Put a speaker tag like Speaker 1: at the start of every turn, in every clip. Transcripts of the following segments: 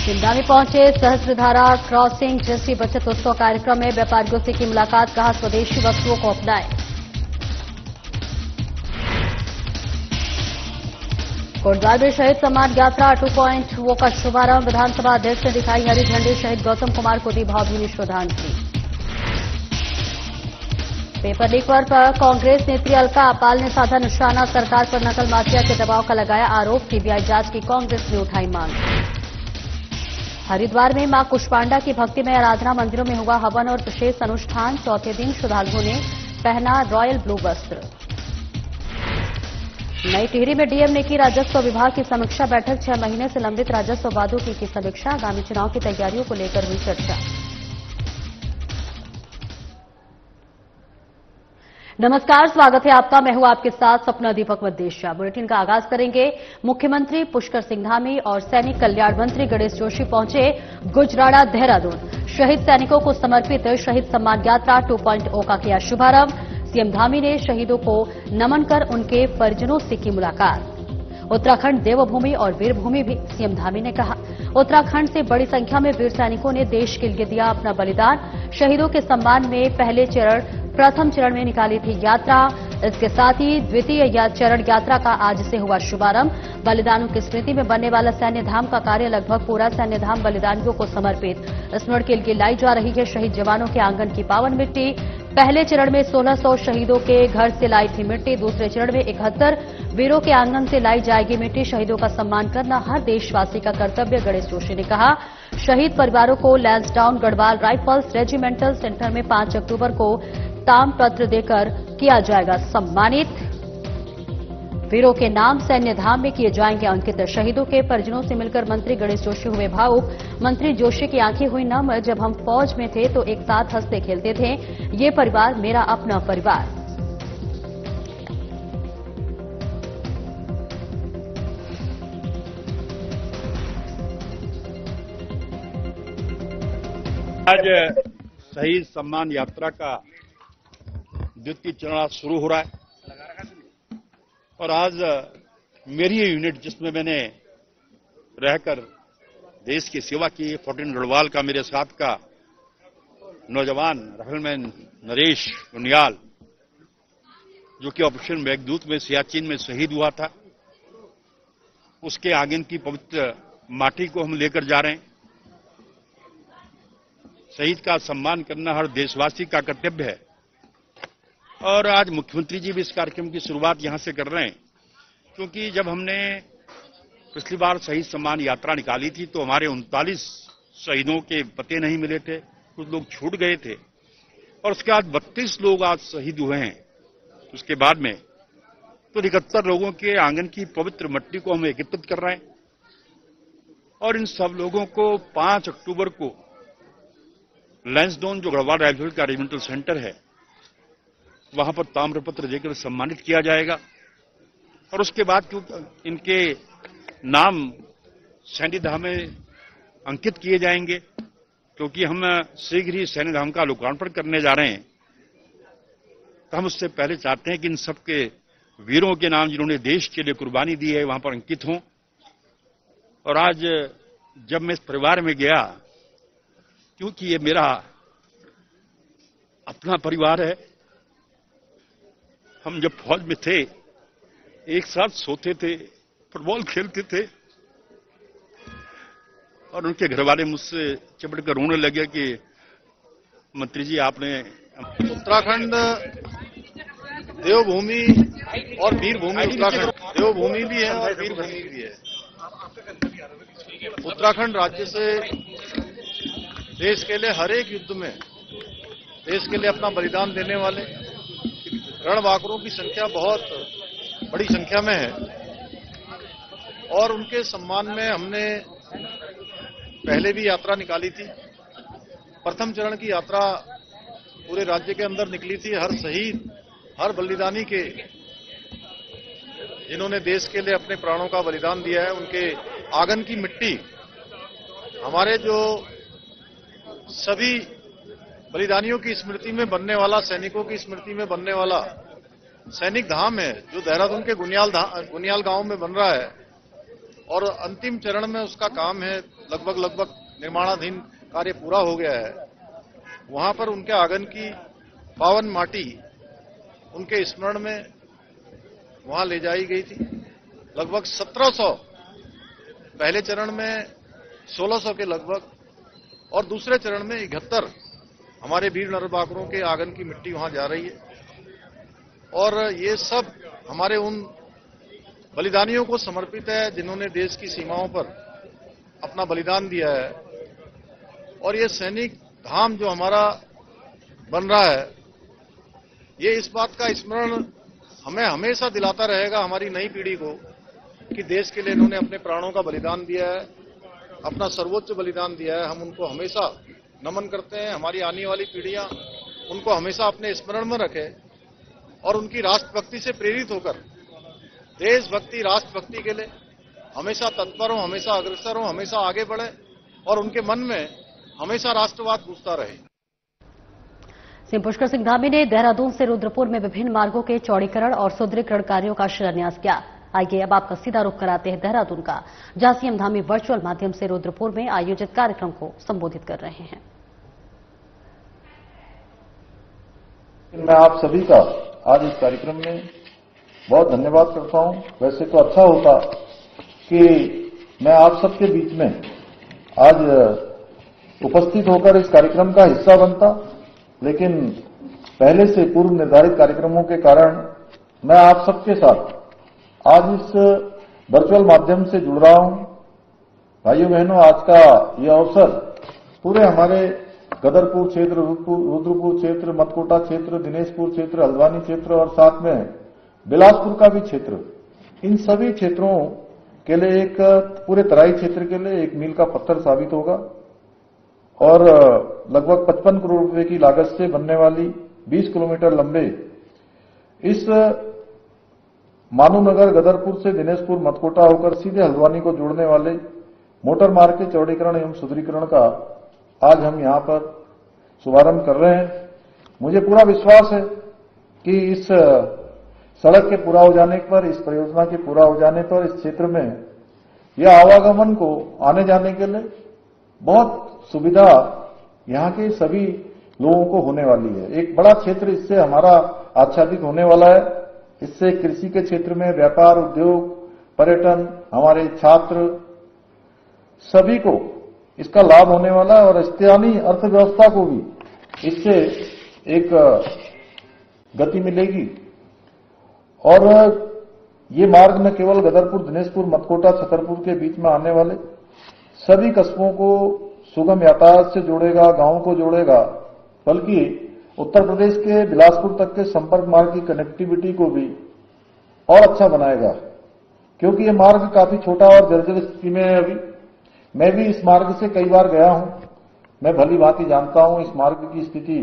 Speaker 1: शिमला में पहुंचे Sahastradhara crossing GST बचत उत्सव कार्यक्रम में व्यापारियों से की मुलाकात, कहा स्वदेशी वस्तुओं को अपनाएं। कोटद्वार में शहीद सम्मान यात्रा 2.0 का शुभारंभ, विधानसभा अध्यक्ष ने दिखाई हरी झंडी, शहीद गौतम कुमार को दी भावभीनी श्रद्धांजलि। पेपर लीक पर कांग्रेस नेत्री अलका पाल ने साधा निशाना, सरकार पर नकल माफिया के दबाव का लगाया आरोप, सीबीआई जांच की कांग्रेस ने उठाई मांग। हरिद्वार में मां कुष्मांडा की भक्तिमय आराधना मंदिरों में हुआ हवन और विशेष अनुष्ठान, चौथे दिन श्रद्धालुओं ने पहना रॉयल ब्लू वस्त्र। नई टिहरी में डीएम ने की राजस्व विभाग की समीक्षा बैठक, 6 महीने से लंबित राजस्व वादों की समीक्षा, आगामी चुनाव की तैयारियों को लेकर हुई चर्चा। नमस्कार, स्वागत है आपका। मैं हूं आपके साथ सपना दीपक मद्देशिया। बुलेटिन का आगाज करेंगे। मुख्यमंत्री पुष्कर सिंह धामी और सैनिक कल्याण मंत्री गणेश जोशी पहुंचे गुजराड़ा, देहरादून। शहीद सैनिकों को समर्पित शहीद सम्मान यात्रा 2.0 का किया शुभारंभ। सीएम धामी ने शहीदों को नमन कर उनके परिजनों से की मुलाकात। उत्तराखंड देवभूमि और वीरभूमि भी, सीएम धामी ने कहा। उत्तराखंड से बड़ी संख्या में वीर सैनिकों ने देश के लिए दिया अपना बलिदान। शहीदों के सम्मान में प्रथम चरण में निकाली थी यात्रा। इसके साथ ही द्वितीय चरण यात्रा का आज से हुआ शुभारंभ। बलिदानों की स्मृति में बनने वाला सैन्य धाम का कार्य लगभग पूरा, सैन्य धाम बलिदानियों को समर्पित। स्मरण के लिए लाई जा रही है शहीद जवानों के आंगन की पावन मिट्टी। पहले चरण में 1600 शहीदों के घर से लाई थी मिट्टी, दूसरे चरण में 71 वीरों के आंगन से लाई जाएगी मिट्टी। शहीदों का सम्मान करना हर देशवासी का कर्तव्य, गणेश जोशी ने कहा। शहीद परिवारों को Lansdowne Garhwal rifles regimental centre में 5 अक्टूबर को ताम्रपत्र देकर किया जाएगा सम्मानित। वीरों के नाम सैन्य धाम में किए जाएंगे अंकित। शहीदों के परिजनों से मिलकर मंत्री गणेश जोशी हुए भावुक। मंत्री जोशी की आंखें हुई नम, जब हम फौज में थे तो एक साथ हंसते खेलते थे, ये परिवार मेरा अपना परिवार।
Speaker 2: आज शहीद सम्मान यात्रा का द्वितीय चरण शुरू हो रहा है और आज मेरी ये यूनिट जिसमें मैंने रहकर देश की सेवा की, 14 गढ़वाल का मेरे साथ का नौजवान राइफलमैन नरेश उनियाल, जो कि ऑपरेशन मेघदूत में सियाचिन में शहीद हुआ था, उसके आंगन की पवित्र माटी को हम लेकर जा रहे हैं। शहीद का सम्मान करना हर देशवासी का कर्तव्य है और आज मुख्यमंत्री जी भी इस कार्यक्रम की शुरुआत यहां से कर रहे हैं, क्योंकि जब हमने पिछली बार शहीद सम्मान यात्रा निकाली थी तो हमारे 39 शहीदों के पते नहीं मिले थे, कुछ लोग छूट गए थे और उसके बाद 32 लोग आज शहीद हुए हैं। उसके बाद में तो 71 लोगों के आंगन की पवित्र मिट्टी को हम एकत्रित कर रहे हैं और इन सब लोगों को 5 अक्टूबर को लैंसडाउन जो गढ़वाल राइफल का रेजिमेंटल सेंटर है वहां पर ताम्रपत्र देकर सम्मानित किया जाएगा और उसके बाद क्योंकि इनके नाम सैन्य धाम में अंकित किए जाएंगे, क्योंकि हम शीघ्र ही सैन्य धाम का लोकार्पण करने जा रहे हैं, तो हम उससे पहले चाहते हैं कि इन सबके वीरों के नाम जिन्होंने देश के लिए कुर्बानी दी है वहां पर अंकित हों। और आज जब मैं इस परिवार में गया, क्योंकि ये मेरा अपना परिवार है, हम जब फौज में थे एक साथ सोते थे, फुटबॉल खेलते थे और उनके घरवाले मुझसे चिपट कर रोने लगे कि मंत्री जी आपने
Speaker 3: उत्तराखंड देवभूमि और वीरभूमि, उत्तराखंड देवभूमि भी है और वीरभूमि भी है। उत्तराखंड राज्य से देश के लिए हर एक युद्ध में देश के लिए अपना बलिदान देने वाले रणबांकुरों की संख्या बहुत बड़ी संख्या में है और उनके सम्मान में हमने पहले भी यात्रा निकाली थी। प्रथम चरण की यात्रा पूरे राज्य के अंदर निकली थी। हर शहीद, हर बलिदानी के, जिन्होंने देश के लिए अपने प्राणों का बलिदान दिया है, उनके आंगन की मिट्टी हमारे जो सभी बलिदानियों की स्मृति में बनने वाला, सैनिकों की स्मृति में बनने वाला सैनिक धाम है, जो देहरादून के गुनियाल गांव में बन रहा है और अंतिम चरण में उसका काम है लगभग निर्माणाधीन कार्य पूरा हो गया है, वहां पर उनके आंगन की पावन माटी उनके स्मरण में वहां ले जाई गई थी। लगभग 1700, पहले चरण में 1600 के लगभग और दूसरे चरण में 71 हमारे वीर नरबाकरों के आंगन की मिट्टी वहां जा रही है। और ये सब हमारे उन बलिदानियों को समर्पित है जिन्होंने देश की सीमाओं पर अपना बलिदान दिया है। और ये सैनिक धाम जो हमारा बन रहा है, ये इस बात का स्मरण हमें हमेशा दिलाता रहेगा, हमारी नई पीढ़ी को, कि देश के लिए इन्होंने अपने प्राणों का बलिदान दिया है, अपना सर्वोच्च बलिदान दिया है। हम उनको हमेशा नमन करते हैं। हमारी आने वाली पीढ़ियां उनको हमेशा अपने स्मरण में रखें और उनकी राष्ट्रभक्ति से प्रेरित होकर देशभक्ति, राष्ट्रभक्ति के लिए हमेशा तत्पर हो, हमेशा अग्रसर हो, हमेशा आगे बढ़े और उनके मन में हमेशा राष्ट्रवाद गूंजता रहे।
Speaker 1: सीएम पुष्कर सिंह धामी ने देहरादून से रुद्रपुर में विभिन्न मार्गों के चौड़ीकरण और सुदृढ़ीकरण कार्यों का शिलान्यास किया। आइए अब आपका सीधा रुख कराते हैं देहरादून का, जहां सीएम धामी वर्चुअल माध्यम से रुद्रपुर में आयोजित कार्यक्रम को संबोधित कर रहे हैं।
Speaker 4: मैं आप सभी का आज इस कार्यक्रम में बहुत धन्यवाद करता हूं। वैसे तो अच्छा होता कि मैं आप सबके बीच में आज उपस्थित होकर इस कार्यक्रम का हिस्सा बनता, लेकिन पहले से पूर्व निर्धारित कार्यक्रमों के कारण मैं आप सबके साथ आज इस वर्चुअल माध्यम से जुड़ रहा हूं। भाइयों बहनों, आज का यह अवसर पूरे हमारे गदरपुर क्षेत्र, रुद्रपुर क्षेत्र, मतकोटा क्षेत्र, दिनेशपुर क्षेत्र, हल्द्वानी क्षेत्र और साथ में बिलासपुर का भी क्षेत्र, इन सभी क्षेत्रों के लिए एक पूरे तराई क्षेत्र के लिए एक मील का पत्थर साबित होगा। और लगभग 55 करोड़ रुपए की लागत से बनने वाली 20 किलोमीटर लंबे इस मानूनगर, गदरपुर से दिनेशपुर, मतकोटा होकर सीधे हल्द्वानी को जोड़ने वाले मोटर मार्ग के चौड़ीकरण एवं सुदृढ़ीकरण का आज हम यहां पर शुभारंभ कर रहे हैं। मुझे पूरा विश्वास है कि इस सड़क के पूरा हो जाने पर, इस परियोजना के पूरा हो जाने पर इस क्षेत्र में यह आवागमन को आने जाने के लिए बहुत सुविधा यहां के सभी लोगों को होने वाली है। एक बड़ा क्षेत्र इससे हमारा आच्छादित होने वाला है। इससे कृषि के क्षेत्र में व्यापार, उद्योग, पर्यटन, हमारे छात्र सभी को इसका लाभ होने वाला है और स्थानीय अर्थव्यवस्था को भी इससे एक गति मिलेगी। और ये मार्ग न केवल गदरपुर, दिनेशपुर, मतकोटा, छतरपुर के बीच में आने वाले सभी कस्बों को सुगम यातायात से जोड़ेगा, गांवों को जोड़ेगा, बल्कि उत्तर प्रदेश के बिलासपुर तक के संपर्क मार्ग की कनेक्टिविटी को भी और अच्छा बनाएगा, क्योंकि ये मार्ग काफी छोटा और जर्जर स्थिति में है। अभी मैं भी इस मार्ग से कई बार गया हूं, मैं भली भांति जानता हूं इस मार्ग की स्थिति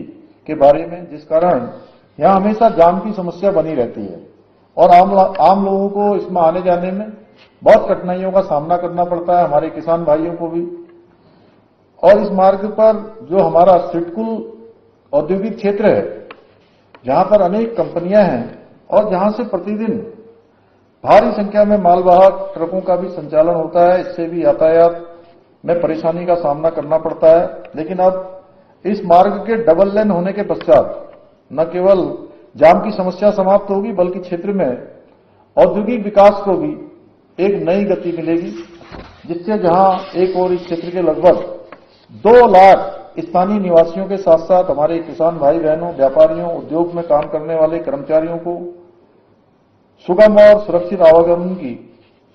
Speaker 4: के बारे में, जिस कारण यहां हमेशा जाम की समस्या बनी रहती है और आम लोगों को इसमें आने जाने में बहुत कठिनाइयों का सामना करना पड़ता है, हमारे किसान भाइयों को भी। और इस मार्ग पर जो हमारा सिडकुल औद्योगिक क्षेत्र है, जहां पर अनेक कंपनियां हैं और जहां से प्रतिदिन भारी संख्या में मालवाहक ट्रकों का भी संचालन होता है, इससे भी यातायात में परेशानी का सामना करना पड़ता है। लेकिन अब इस मार्ग के डबल लेन होने के पश्चात न केवल जाम की समस्या समाप्त होगी, बल्कि क्षेत्र में औद्योगिक विकास को भी एक नई गति मिलेगी, जिससे जहां एक और इस क्षेत्र के लगभग 2 लाख स्थानीय निवासियों के साथ साथ हमारे किसान भाई बहनों, व्यापारियों, उद्योग में काम करने वाले कर्मचारियों को सुगम और सुरक्षित आवागमन की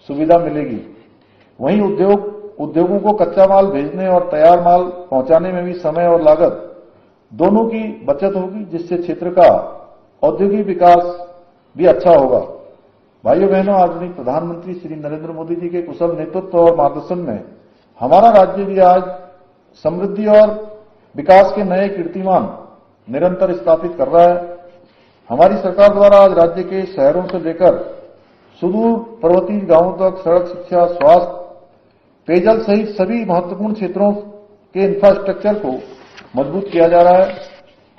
Speaker 4: सुविधा मिलेगी। वहीं उद्योगों को कच्चा माल भेजने और तैयार माल पहुंचाने में भी समय और लागत दोनों की बचत होगी, जिससे क्षेत्र का औद्योगिक विकास भी अच्छा होगा। भाइयों बहनों, आदरणीय प्रधानमंत्री श्री नरेंद्र मोदी जी के कुशल नेतृत्व और मार्गदर्शन में हमारा राज्य भी आज समृद्धि और विकास के नए कीर्तिमान निरंतर स्थापित कर रहा है। हमारी सरकार द्वारा आज राज्य के शहरों से लेकर सुदूर पर्वतीय गांवों तक सड़क, शिक्षा, स्वास्थ्य, पेयजल सहित सभी महत्वपूर्ण क्षेत्रों के इंफ्रास्ट्रक्चर को मजबूत किया जा रहा है।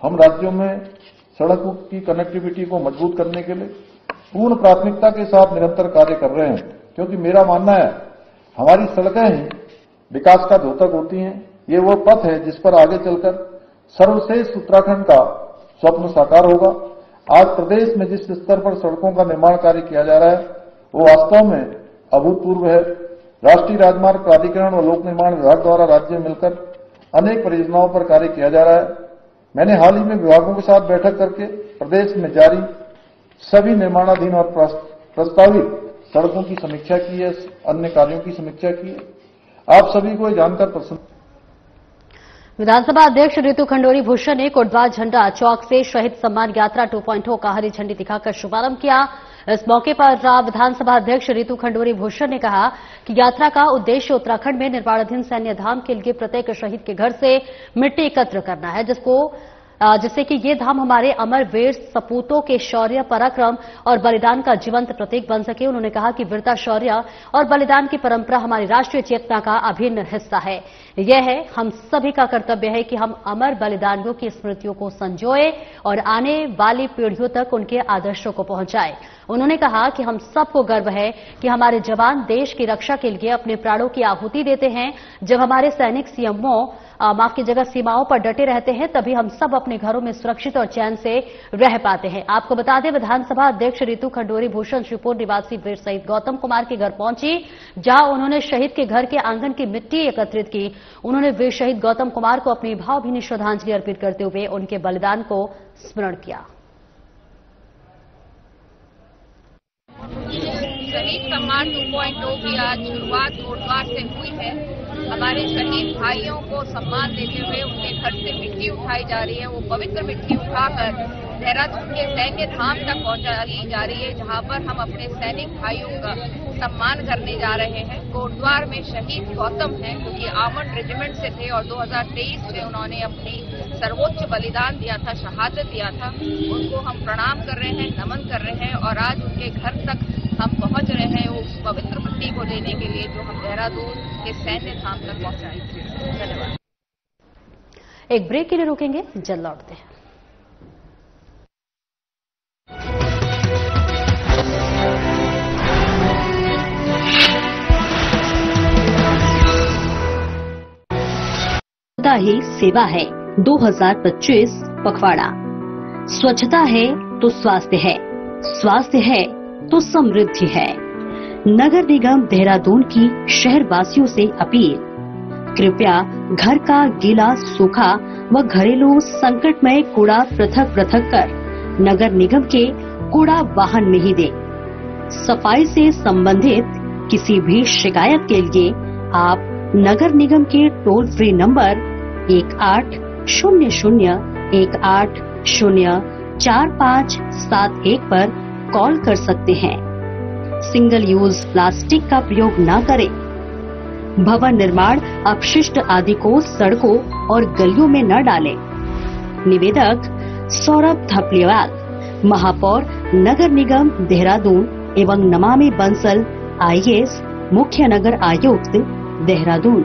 Speaker 4: हम राज्यों में सड़कों की कनेक्टिविटी को मजबूत करने के लिए पूर्ण प्राथमिकता के साथ निरंतर कार्य कर रहे हैं, क्योंकि मेरा मानना है हमारी सड़कें ही विकास का द्योतक होती हैं। ये वो पथ है जिस पर आगे चलकर सर्वश्रेष्ठ उत्तराखंड का स्वप्न साकार होगा। आज प्रदेश में जिस स्तर पर सड़कों का निर्माण कार्य किया जा रहा है वो वास्तव में अभूतपूर्व है। राष्ट्रीय राजमार्ग प्राधिकरण और लोक निर्माण विभाग द्वारा राज्य में मिलकर अनेक परियोजनाओं पर कार्य किया जा रहा है। मैंने हाल ही में विभागों के साथ बैठक करके प्रदेश में जारी सभी निर्माणाधीन और प्रस्तावित सड़कों की समीक्षा की है, अन्य कार्यों की समीक्षा की है। आप सभी को जानकर प्रसन्न।
Speaker 1: विधानसभा अध्यक्ष रितु खंडोरी भूषण ने कोटद्वार झंडा चौक से शहीद सम्मान यात्रा 2.0 का हरी झंडी दिखाकर शुभारंभ किया। इस मौके पर विधानसभा अध्यक्ष रितु खंडोरी भूषण ने कहा कि यात्रा का उद्देश्य उत्तराखंड में निर्माणाधीन सैन्य धाम के लिए प्रत्येक शहीद के घर से मिट्टी एकत्र करना है, जिससे कि ये धाम हमारे अमर वीर सपूतों के शौर्य, पराक्रम और बलिदान का जीवंत प्रतीक बन सके। उन्होंने कहा कि वीरता, शौर्य और बलिदान की परंपरा हमारी राष्ट्रीय चेतना का अभिन्न हिस्सा है। यह है हम सभी का कर्तव्य है कि हम अमर बलिदानियों की स्मृतियों को संजोए और आने वाली पीढ़ियों तक उनके आदर्शों को पहुंचाएं। उन्होंने कहा कि हम सबको गर्व है कि हमारे जवान देश की रक्षा के लिए अपने प्राणों की आहुति देते हैं। जब हमारे सैनिक सीमाओं पर डटे रहते हैं तभी हम सब अपने घरों में सुरक्षित और चैन से रह पाते हैं। आपको बता दें, विधानसभा अध्यक्ष रितु खंडोरी भूषण श्रीपुर निवासी वीर शहीद गौतम कुमार के घर पहुंची, जहां उन्होंने शहीद के घर के आंगन की मिट्टी एकत्रित की। उन्होंने वीर शहीद गौतम कुमार को अपनी भावभीनी श्रद्धांजलि अर्पित करते हुए उनके बलिदान को स्मरण किया।
Speaker 5: शहीद सम्मान 2.0 की आज शुरुआत कोटद्वार से हुई है। हमारे शहीद भाइयों को सम्मान देते हुए उनके घर से मिट्टी उठाई जा रही है। वो पवित्र मिट्टी उठाकर देहरादून के सैन्य धाम तक पहुंचाई जा रही है, जहां पर हम अपने सैनिक भाइयों का सम्मान करने जा रहे हैं। कोटद्वार में शहीद गौतम हैं, जो कि आर्मर्ड रेजिमेंट से थे और 2023 से उन्होंने अपनी सर्वोच्च बलिदान दिया था, शहादत दिया था। उनको हम प्रणाम कर रहे हैं, नमन कर रहे हैं और आज उनके घर तक हम पहुंच रहे हैं उस पवित्र मिट्टी को लेने के लिए, जो हम देहरादून के सैन्य धाम तक पहुंचाएंगे। धन्यवाद।
Speaker 1: एक ब्रेक के लिए रुकेंगे, जल्द लौटते हैं। स्वच्छता ही सेवा है 2025 पखवाड़ा। स्वच्छता है तो स्वास्थ्य है, स्वास्थ्य है तो समृद्धि है। नगर निगम देहरादून की शहरवासियों से अपील, कृपया घर का गीला, सूखा व घरेलू संकटमय कूड़ा पृथक पृथक कर नगर निगम के कूड़ा वाहन में ही दे। सफाई से संबंधित किसी भी शिकायत के लिए आप नगर निगम के टोल फ्री नंबर 1800-1804-571 पर कॉल कर सकते हैं। सिंगल यूज प्लास्टिक का प्रयोग न करें। भवन निर्माण अपशिष्ट आदि को सड़कों और गलियों में न डालें। निवेदक सौरभ थपलियाल, महापौर नगर निगम देहरादून एवं नमामि बंसल IAS मुख्य नगर आयुक्त देहरादून।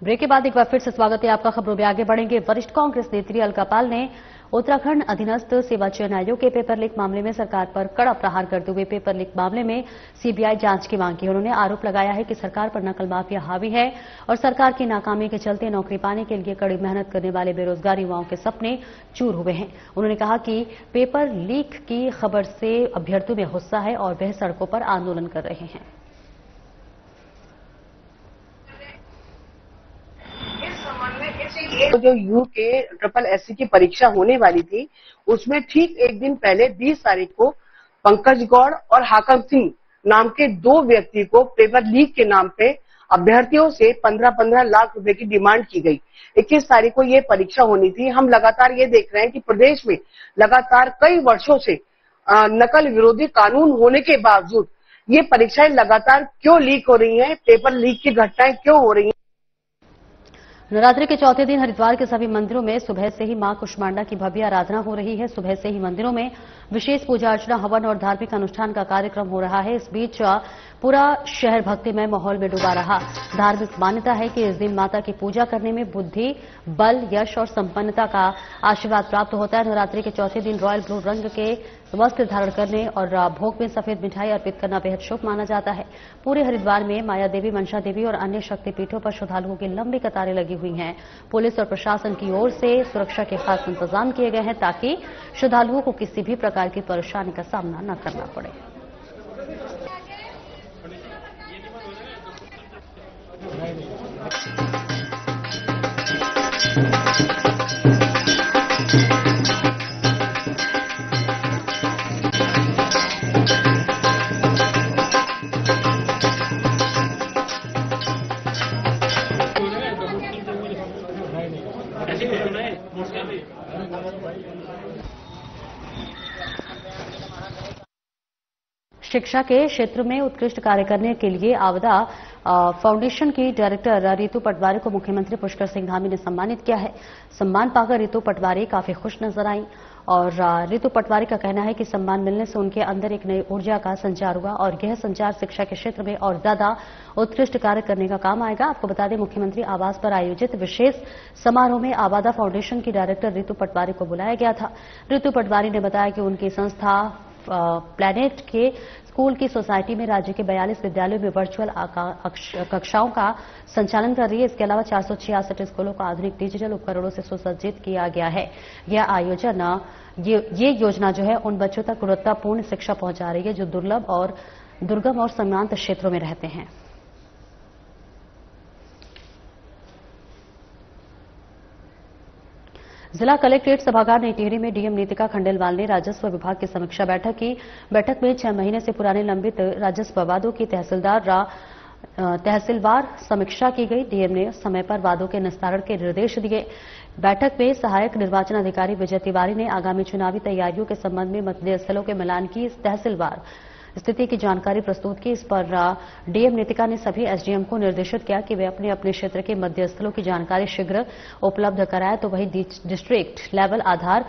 Speaker 1: ब्रेक के बाद एक बार फिर से स्वागत है आपका। खबरों में आगे बढ़ेंगे। वरिष्ठ कांग्रेस नेत्री अलका पाल ने उत्तराखंड अधीनस्थ सेवा चयन आयोग के पेपर लीक मामले में सरकार पर कड़ा प्रहार करते हुए पेपर लीक मामले में सीबीआई जांच की मांग की। उन्होंने आरोप लगाया है कि सरकार पर नकल माफिया हावी है और सरकार की नाकामी के चलते नौकरी पाने के लिए कड़ी मेहनत करने वाले बेरोजगार युवाओं के सपने चूर हुए हैं। उन्होंने कहा कि पेपर लीक की खबर से अभ्यर्थियों में गुस्सा है और वह सड़कों पर आंदोलन कर रहे हैं।
Speaker 6: तो जो यू के SSSC की परीक्षा होने वाली थी, उसमें ठीक एक दिन पहले 20 तारीख को पंकज गौड़ और हाकम सिंह नाम के 2 व्यक्ति को पेपर लीक के नाम पे अभ्यर्थियों से 15-15 लाख रुपए की डिमांड की गई। 21 तारीख को ये परीक्षा होनी थी। हम लगातार ये देख रहे हैं कि प्रदेश में लगातार कई वर्षों से नकल विरोधी कानून होने के बावजूद ये परीक्षाएं लगातार क्यों लीक हो रही हैं, पेपर लीक की घटनाएं क्यों हो रही हैं।
Speaker 1: नवरात्रि के चौथे दिन हरिद्वार के सभी मंदिरों में सुबह से ही मां कुष्मांडा की भव्य आराधना हो रही है। सुबह से ही मंदिरों में विशेष पूजा अर्चना, हवन और धार्मिक अनुष्ठान का कार्यक्रम हो रहा है। इस बीच पूरा शहर भक्तिमय माहौल में डूबा रहा। धार्मिक मान्यता है कि इस दिन माता की पूजा करने में बुद्धि, बल, यश और संपन्नता का आशीर्वाद प्राप्त होता है। नवरात्रि के चौथे दिन रॉयल ब्लू रंग के वस्त्र धारण करने और भोग में सफेद मिठाई अर्पित करना बेहद शुभ माना जाता है। पूरे हरिद्वार में माया देवी, मनसा देवी और अन्य शक्तिपीठों पर श्रद्धालुओं की लंबी कतारें लगी हुई हैं। पुलिस और प्रशासन की ओर से सुरक्षा के खास इंतजाम किए गए हैं ताकि श्रद्धालुओं को किसी भी प्रकार की परेशानी का सामना न करना पड़े। शिक्षा के क्षेत्र में उत्कृष्ट कार्य करने के लिए आवदा फाउंडेशन की डायरेक्टर रितु पटवारी को मुख्यमंत्री पुष्कर सिंह धामी ने सम्मानित किया है। सम्मान पाकर रितु पटवारी काफी खुश नजर आई और रितु पटवारी का कहना है कि सम्मान मिलने से उनके अंदर एक नई ऊर्जा का संचार हुआ और यह संचार शिक्षा के क्षेत्र में और ज्यादा उत्कृष्ट कार्य करने का काम आएगा। आपको बता दें, मुख्यमंत्री आवास पर आयोजित विशेष समारोह में आवादा फाउंडेशन की डायरेक्टर रितु पटवारी को बुलाया गया था। रितु पटवारी ने बताया कि उनकी संस्था प्लैनेट के स्कूल की सोसाइटी में राज्य के 42 विद्यालयों में वर्चुअल कक्षाओं का संचालन कर रही है। इसके अलावा 466 स्कूलों को आधुनिक डिजिटल उपकरणों से सुसज्जित किया गया है। ये योजना जो है उन बच्चों तक गुणवत्तापूर्ण शिक्षा पहुंचा रही है जो दुर्गम और सीमांत क्षेत्रों में रहते हैं। जिला कलेक्ट्रेट सभागार नई टिहरी में डीएम नीतिका खंडेलवाल ने राजस्व विभाग की समीक्षा बैठक की। बैठक में 6 महीने से पुराने लंबित राजस्व वादों की तहसीलवार समीक्षा की गई। डीएम ने समय पर वादों के निस्तारण के निर्देश दिए। बैठक में सहायक निर्वाचन अधिकारी विजय तिवारी ने आगामी चुनावी तैयारियों के संबंध में मतदेय स्थलों के मिलान की तहसीलवार स्थिति की जानकारी प्रस्तुत की। इस पर डीएम नीतिका ने सभी एसडीएम को निर्देशित किया कि वे अपने अपने क्षेत्र के मध्य स्थलों की जानकारी शीघ्र उपलब्ध कराएं। तो वहीं डिस्ट्रिक्ट लेवल आधार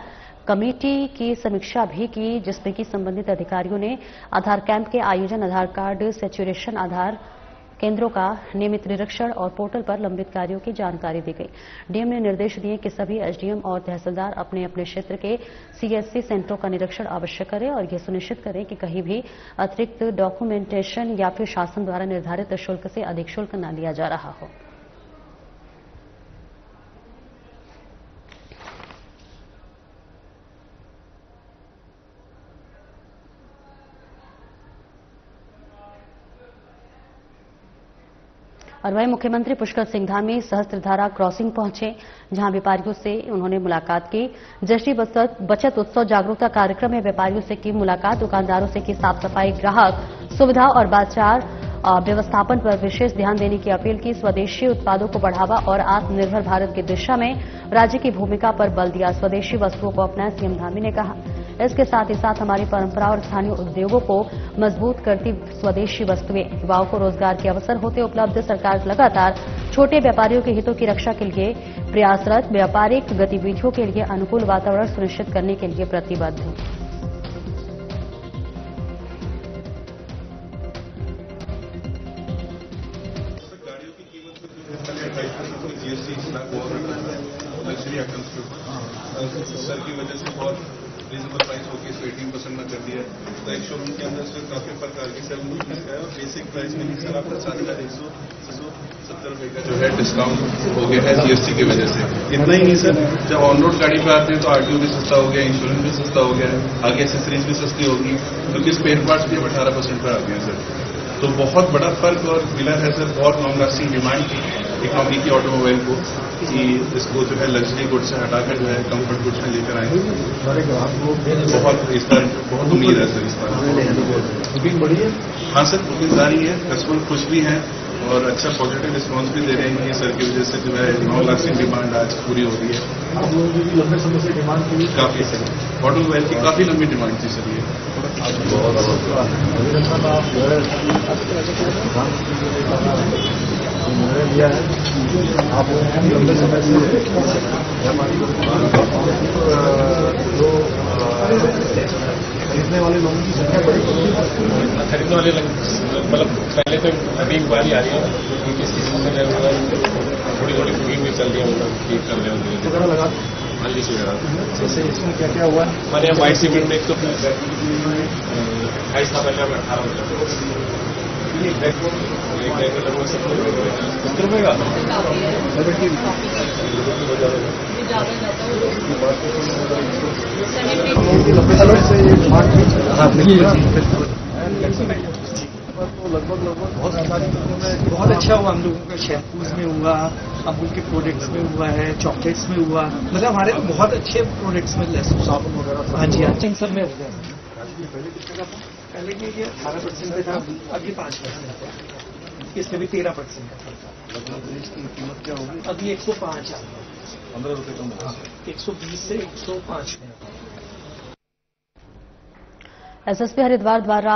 Speaker 1: कमेटी की समीक्षा भी की, जिसमें कि संबंधित अधिकारियों ने आधार कैंप के आयोजन, आधार कार्ड सैचुरेशन, आधार केंद्रों का नियमित निरीक्षण और पोर्टल पर लंबित कार्यों की जानकारी दी गई। डीएम ने निर्देश दिए कि सभी एसडीएम और तहसीलदार अपने अपने क्षेत्र के सीएससी सेंटरों का निरीक्षण अवश्य करें और यह सुनिश्चित करें कि कहीं भी अतिरिक्त डॉक्यूमेंटेशन या फिर शासन द्वारा निर्धारित शुल्क से अधिक शुल्क न लिया जा रहा हो। और वहीं मुख्यमंत्री पुष्कर सिंह धामी सहस्त्रधारा क्रॉसिंग पहुंचे, जहां व्यापारियों से उन्होंने मुलाकात की। जश्री बचत उत्सव जागरूकता कार्यक्रम में व्यापारियों से की मुलाकात, दुकानदारों से की साफ सफाई, ग्राहक सुविधा और बाजार व्यवस्थापन पर विशेष ध्यान देने की अपील की। स्वदेशी उत्पादों को बढ़ावा और आत्मनिर्भर भारत की दिशा में राज्य की भूमिका पर बल दिया। स्वदेशी वस्तुओं को अपनाएं, सीएम धामी ने कहा। इसके साथ ही साथ हमारी परंपरा और स्थानीय उद्योगों को मजबूत करती स्वदेशी वस्तुएं युवाओं को रोजगार के अवसर होते उपलब्ध। सरकार लगातार छोटे व्यापारियों के हितों की रक्षा के लिए प्रयासरत, व्यापारिक गतिविधियों के लिए अनुकूल वातावरण सुनिश्चित करने के लिए प्रतिबद्ध है।
Speaker 7: सर की वजह से बहुत रीजनेबल प्राइस होगी, इसको 18% में कर दिया है। तो एक शोरूम के अंदर से काफी प्रकार की सेल मिलती है और बेसिक प्राइस में नहीं सर आपका 7,170 रुपए का जो है डिस्काउंट हो गया है जीएसटी की वजह से। इतना ही नहीं सर, जब ऑन रोड गाड़ी पे आते हैं तो आरटीओ भी सस्ता हो गया, इंश्योरेंस भी सस्ता हो गया है, आगे एक्सेसरीज भी सस्ती होगी, क्योंकि स्पेयर पार्ट्स भी 18% पर आ गए हैं सर। तो बहुत बड़ा फर्क और मिला है सर। बहुत लॉन्ग लास्टिंग डिमांड थी इकोनॉमी की ऑटोमोबाइल को कि इसको जो है लग्जरी गुड्स से हटाकर जो है कंफर्ट गुड्स में लेकर आए। बहुत इस बार बहुत उम्मीद है सर। इस बार बुकिंग बढ़ी है? हाँ सर, बुकिंग आ रही है, कस्टमर खुश भी हैं और अच्छा पॉजिटिव रिस्पांस भी दे रहे हैं कि सर की वजह से जो है लॉन्ग लास्टिंग डिमांड आज पूरी हो रही है। आप लोगों की लंबे समय से डिमांड थी काफी सर, ऑटोमोबाइल की काफी लंबी डिमांड थी सर। ये निर्णय लिया है आप लंबे समय से हमारी जो
Speaker 8: खरीदने वाले लोगों की संख्या बड़ी खरीदने वाले मतलब पहले तो अभी बारी आ रही है उनकी सीजन में थोड़ी थोड़ी बुकिंग भी चल रही है मतलब ठीक कर रहे होंगे लगा हाल से लगा जैसे इसमें क्या क्या हुआ हमारे यहाँ वाइट सीमेंट में एक तो 28 था पहले 18 एक बैग लगभग 70 रुपये का
Speaker 9: लगभग बहुत अच्छा हुआ हम लोगों का शैम्पूज में हुआ अमूल के प्रोडक्ट्स में हुआ है चॉकलेट्स में हुआ मतलब हमारे तो बहुत अच्छे प्रोडक्ट्स में साबुन वगैरह हाँ जी हाँ इन सब में हो गया पहले के ये 18% पे था अब ये 5% इसमें भी 13% का कीमत क्या होगी अभी 105 है
Speaker 8: 15 रुपये कम
Speaker 9: 120 से 105 में
Speaker 1: एसएसपी हरिद्वार द्वारा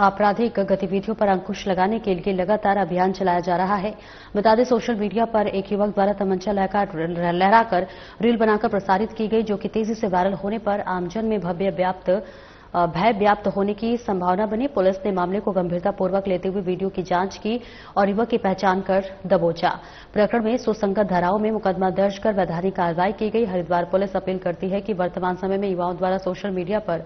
Speaker 1: आपराधिक गतिविधियों पर अंकुश लगाने के लिए लगातार अभियान चलाया जा रहा है। बता दें सोशल मीडिया पर एक युवक द्वारा तमंचा लहराकर रील बनाकर प्रसारित की गई जो कि तेजी से वायरल होने पर आमजन में भय व्याप्त होने की संभावना बनी। पुलिस ने मामले को गंभीरतापूर्वक लेते हुए वीडियो की जांच की और युवक की पहचान कर दबोचा। प्रकरण में सुसंगत धाराओं में मुकदमा दर्ज कर वैधानिक कार्रवाई की गई। हरिद्वार पुलिस अपील करती है कि वर्तमान समय में युवाओं द्वारा सोशल मीडिया पर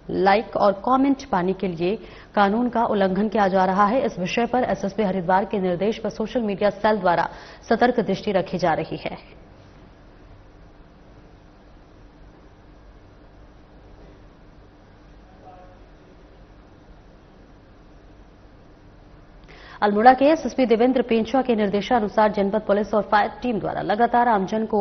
Speaker 1: लाइक और कमेंट पाने के लिए कानून का उल्लंघन किया जा रहा है। इस विषय पर एसएसपी हरिद्वार के निर्देश पर सोशल मीडिया सेल द्वारा सतर्क दृष्टि रखी जा रही है। अल्मोड़ा के एसएसपी देवेंद्र पेंचुआ के निर्देशानुसार जनपद पुलिस और फायर टीम द्वारा लगातार आमजन को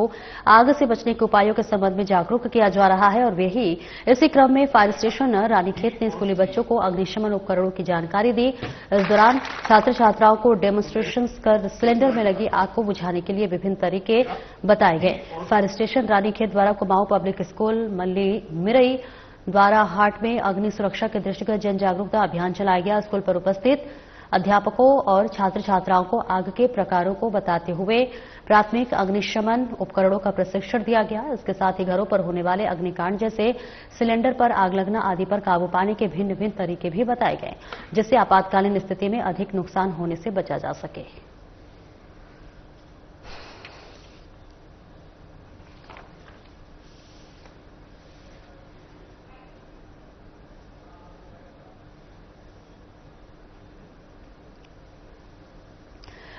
Speaker 1: आग से बचने के उपायों के संबंध में जागरूक किया जा रहा है और इसी क्रम में फायर स्टेशन रानीखेत ने स्कूली बच्चों को अग्निशमन उपकरणों की जानकारी दी। इस दौरान छात्र छात्राओं को डेमोन्स्ट्रेशन कर सिलेंडर में लगी आग को बुझाने के लिए विभिन्न तरीके बताए गए। फायर स्टेशन रानीखेत द्वारा कुमाऊं पब्लिक स्कूल मल्ली मिरई द्वारा हाट में अग्नि सुरक्षा के दृष्टिगत जन जागरूकता अभियान चलाया गया। स्कूल पर उपस्थित अध्यापकों और छात्र छात्राओं को आग के प्रकारों को बताते हुए प्राथमिक अग्निशमन उपकरणों का प्रशिक्षण दिया गया। इसके साथ ही घरों पर होने वाले अग्निकांड जैसे सिलेंडर पर आग लगना आदि पर काबू पाने के भिन्न भिन्न तरीके भी बताए गए जिससे आपातकालीन स्थिति में अधिक नुकसान होने से बचा जा सके।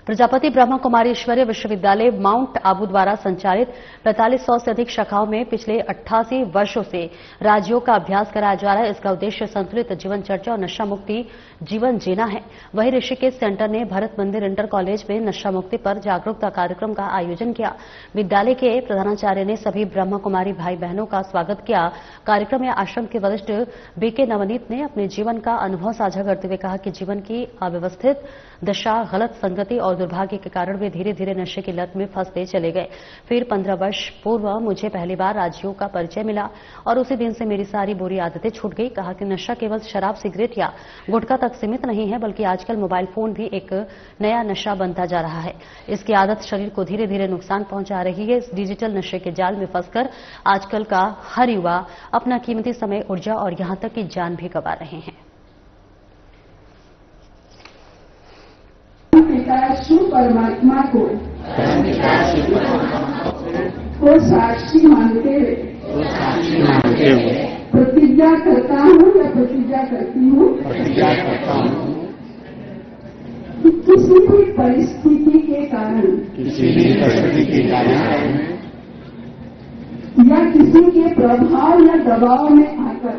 Speaker 1: प्रजापति ब्रह्मा कुमारी ईश्वरीय विश्वविद्यालय माउंट आबू द्वारा संचालित 4500 से अधिक शाखाओं में पिछले 88 वर्षों से राजयोग का अभ्यास कराया जा रहा है। इसका उद्देश्य संतुलित जीवन चर्चा और नशा मुक्ति जीवन जीना है। वहीं ऋषिकेश सेंटर ने भरत मंदिर इंटर कॉलेज में नशा मुक्ति पर जागरूकता कार्यक्रम का आयोजन किया। विद्यालय के प्रधानाचार्य ने सभी ब्रह्मा कुमारी भाई बहनों का स्वागत किया। कार्यक्रम में आश्रम के वरिष्ठ बीके नवनीत ने अपने जीवन का अनुभव साझा करते हुए कहा कि जीवन की अव्यवस्थित दशा, गलत संगति और दुर्भाग्य के कारण वे धीरे धीरे नशे की लत में फंसते चले गए। फिर 15 वर्ष पूर्व मुझे पहली बार राजयोग का परिचय मिला और उसी दिन से मेरी सारी बुरी आदतें छूट गई। कहा कि नशा केवल शराब, सिगरेट या गुटखा तक सीमित नहीं है बल्कि आजकल मोबाइल फोन भी एक नया नशा बनता जा रहा है। इसकी आदत शरीर को धीरे धीरे नुकसान पहुंचा रही है। इस डिजिटल नशे के जाल में फंसकर आजकल का हर युवा अपना कीमती समय, ऊर्जा और यहां तक कि जान भी गंवा रहे हैं।
Speaker 10: शिव परमात्मा को साक्षी मानते हुए प्रतिज्ञा करता हूँ या प्रतिज्ञा करती हूँ कि किसी भी परिस्थिति के कारण या किसी के प्रभाव या दबाव में आकर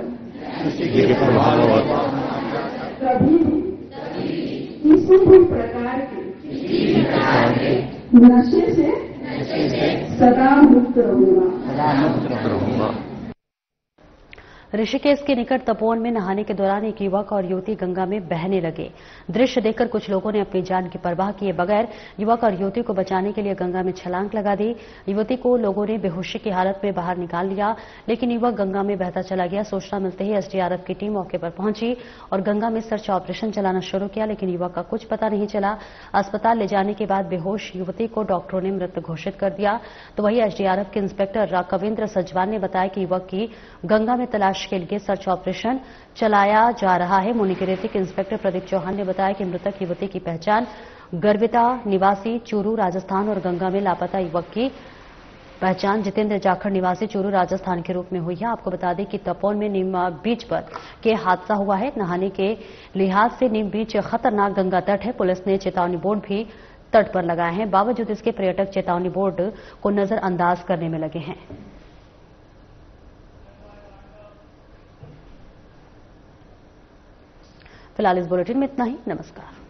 Speaker 10: कभी भी किसी भी प्रकार के नशे से सदा मुक्त रहूंगा।
Speaker 1: ऋषिकेश के निकट तपोवन में नहाने के दौरान एक युवक और युवती गंगा में बहने लगे। दृश्य देखकर कुछ लोगों ने अपनी जान की परवाह किए बगैर युवक और युवती को बचाने के लिए गंगा में छलांग लगा दी। युवती को लोगों ने बेहोशी की हालत में बाहर निकाल लिया, लेकिन युवक गंगा में बहता चला गया। सूचना मिलते ही एसडीआरएफ की टीम मौके पर पहुंची और गंगा में सर्च ऑपरेशन चलाना शुरू किया, लेकिन युवक का कुछ पता नहीं चला। अस्पताल ले जाने के बाद बेहोश युवती को डॉक्टरों ने मृत घोषित कर दिया। तो वहीं एसडीआरएफ के इंस्पेक्टर राघवेंद्र सजवान ने बताया कि युवक की गंगा में तलाश के लिए सर्च ऑपरेशन चलाया जा रहा है। मुनिकीरेती के इंस्पेक्टर प्रदीप चौहान ने बताया कि मृतक युवती की पहचान गरबिता निवासी चूरू राजस्थान और गंगा में लापता युवक की पहचान जितेंद्र जाखड़ निवासी चूरू राजस्थान के रूप में हुई है। आपको बता दें कि तपोवन में नीम बीच पर के हादसा हुआ है। नहाने के लिहाज से नीम बीच खतरनाक गंगा तट है। पुलिस ने चेतावनी बोर्ड भी तट पर लगाए हैं। बावजूद इसके पर्यटक चेतावनी बोर्ड को नजरअंदाज करने में लगे हैं। फिलहाल इस बुलेटिन में इतना ही। नमस्कार।